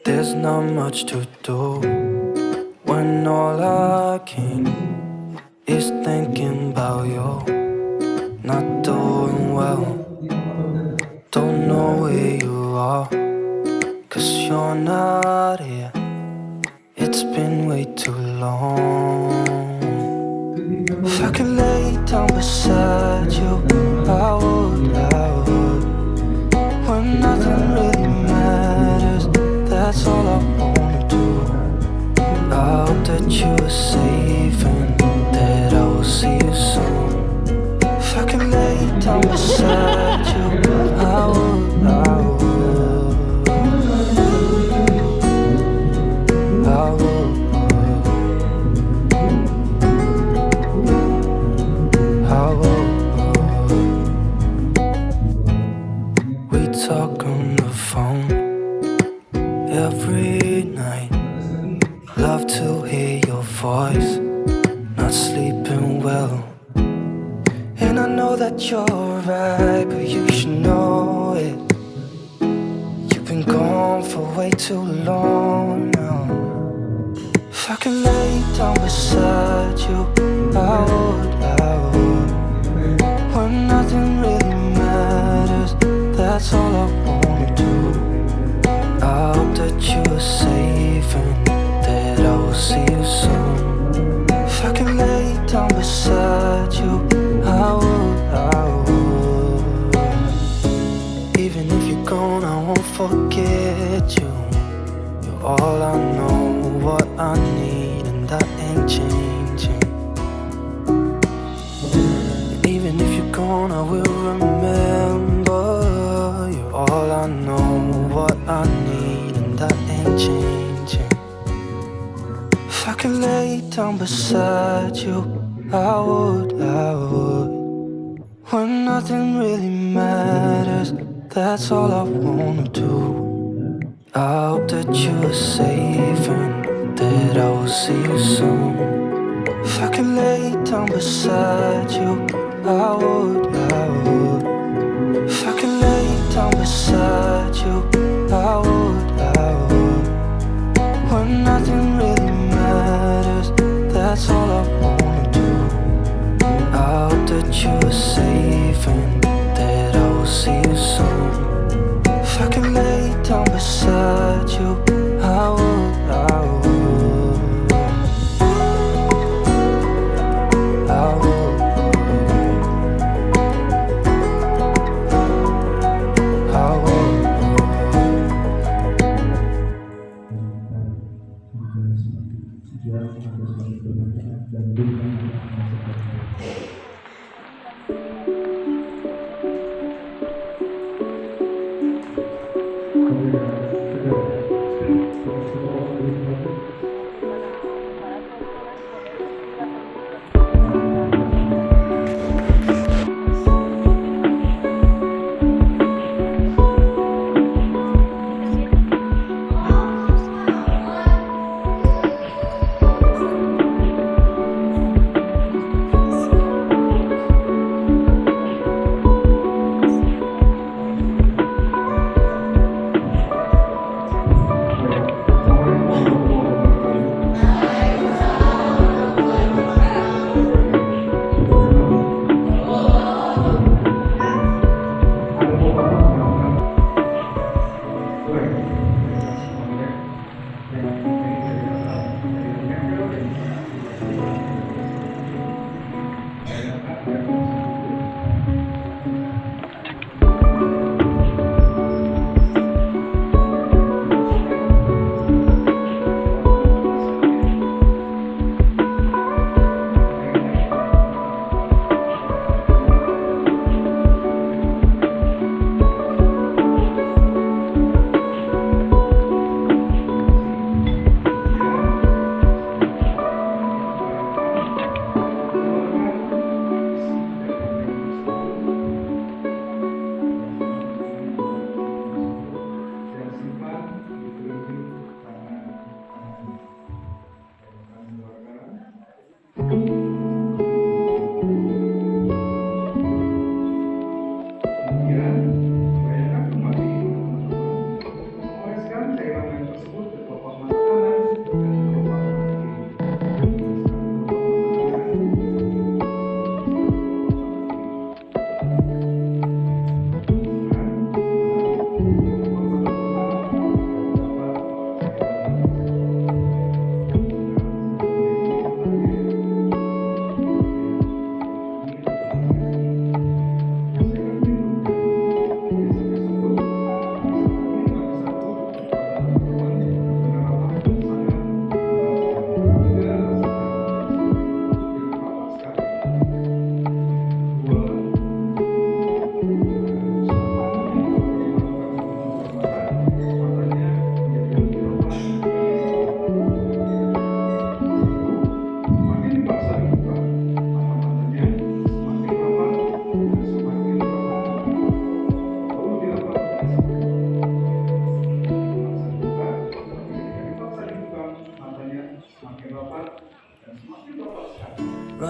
There's not much to do when all I can is thinking about you. Not doing well, don't know where you are, 'cause you're not here. It's been way too long. If I could lay down beside you, I would. When nothing really matters, that's all I wanna do. I hope that you are safe and that I will see you soon. If I could lay down beside you, I would. I would. I would. We talk on the phone every night. Love to hear your voice. Not sleeping well, and I know that you're right, but you should know it. You've been gone for way too long now. If I could lay down beside you, I would. When nothing really matters, that's all I wanna do. I hope that you are safe and that I will see you soon. If I could lay down beside you, I would. Even if you're gone, I won't forget you. You're all I know, what I need, and that ain't changing. And even if you're gone, I will remember. You're all I know, what I need, and that ain't changing. If I could lay down beside you, I would. When nothing really matters, that's all I wanna do. I hope that you are safe and that I will see you soon. If I could lay down beside you, I would. If I could lay down beside you, I would. When nothing really matters, that's all I wanna do. I hope that you are safe and that I will see you soon. If I could lay down beside you, I would. I would. I would. I would.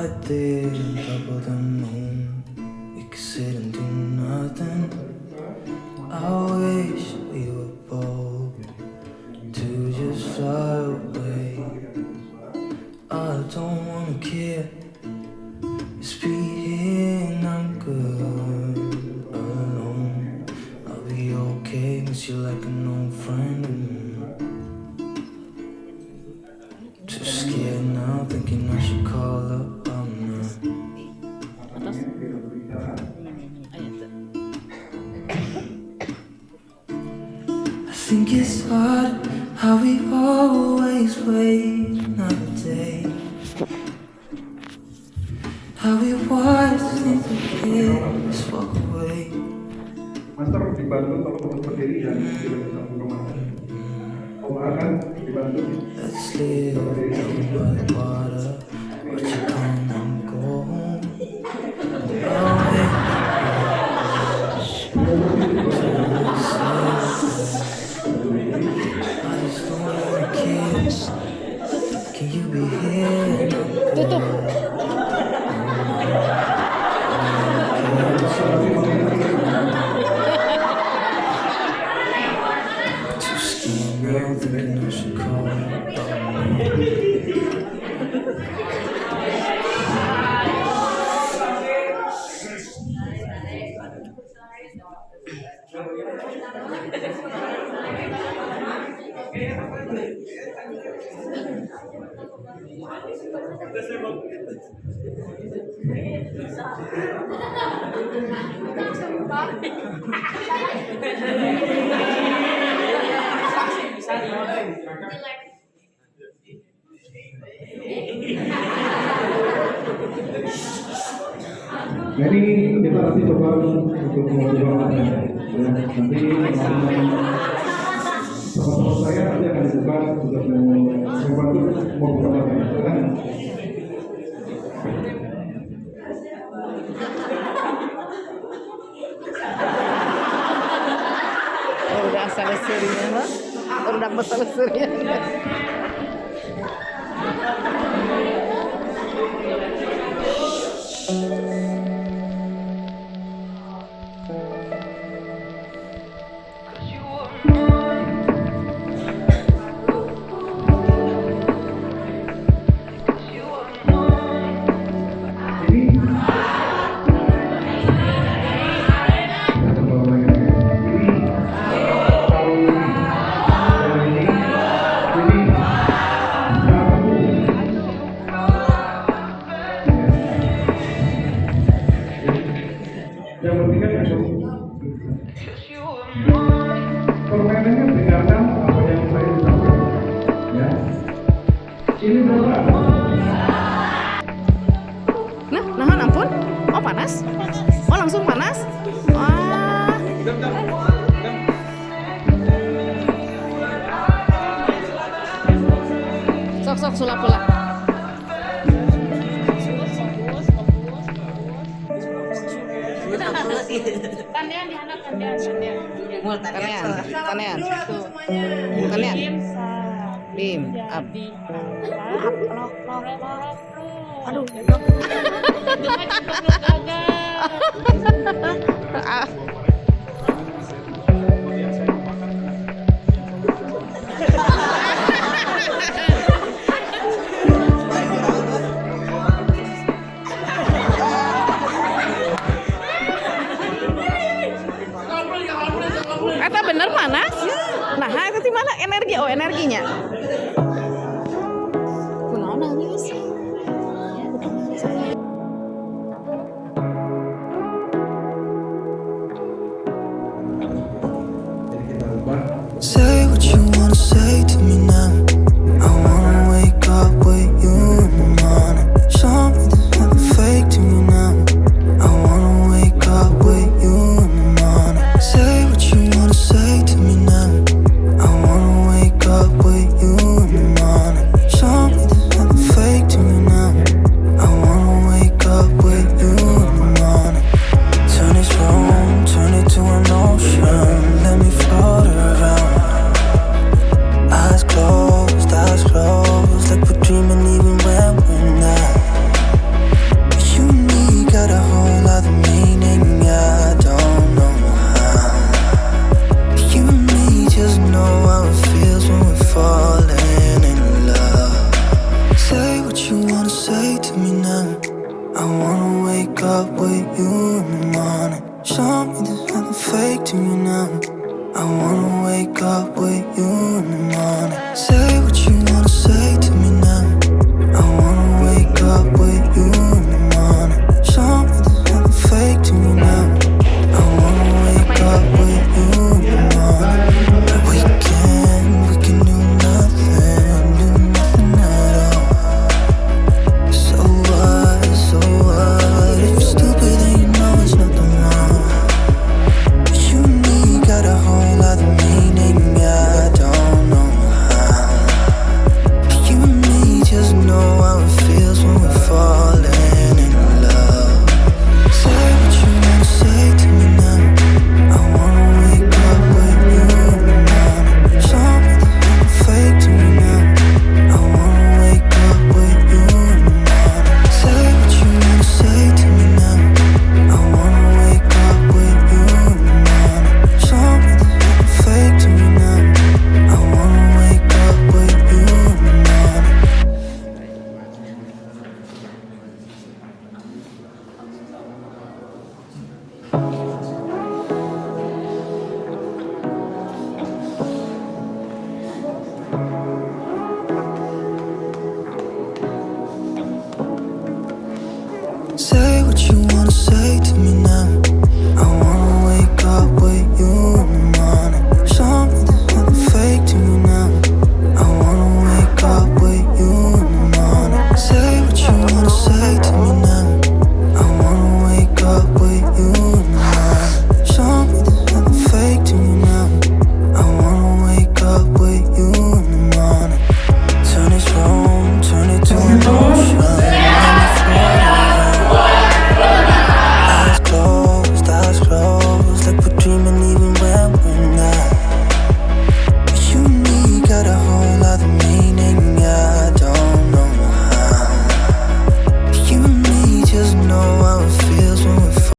right there on top of the moon. We could sit and do nothing. I wish we were bold to just fly away. I don't wanna care. Just be here and I'm good alone. I'll be okay, miss you like an old friend. Too scared now, thinking I should call up. I think it's hard how we always wait another day. How we watch things just walk away. Master dibantu tolong berdiri dan tidak bisa kemana. Om akan dibantu. Let's live by the water. Watch you come and go home. I just don't wanna kiss. Can you be here? Tutup. Too scared now, thinking I should call up. Jadi kita nanti coba untuk mencoba nanti teman-teman saya nanti akan dibuka untuk membantu membuka kan. Udah selesainya mah. Udah selesainya. Yang bertiga permainannya berdasarkan apa yang saya sampaikan. Ya, ini berapa? Nah, ampun. Oh, panas? Oh, langsung panas? Wah. Sok sulap pula. Kanean. Bim. Aduh. Eta bener panas? Nah, itu di mana energi? Oh, energinya. Kunaon nangis? Say what you wanna say to me now. I wanna wake up with you in the morning. Show me there's nothing fake to me now. I wanna wake up with you in the morning. Say what you wanna say to me now. I wanna wake up with you at you in the morning. Say what you wanna say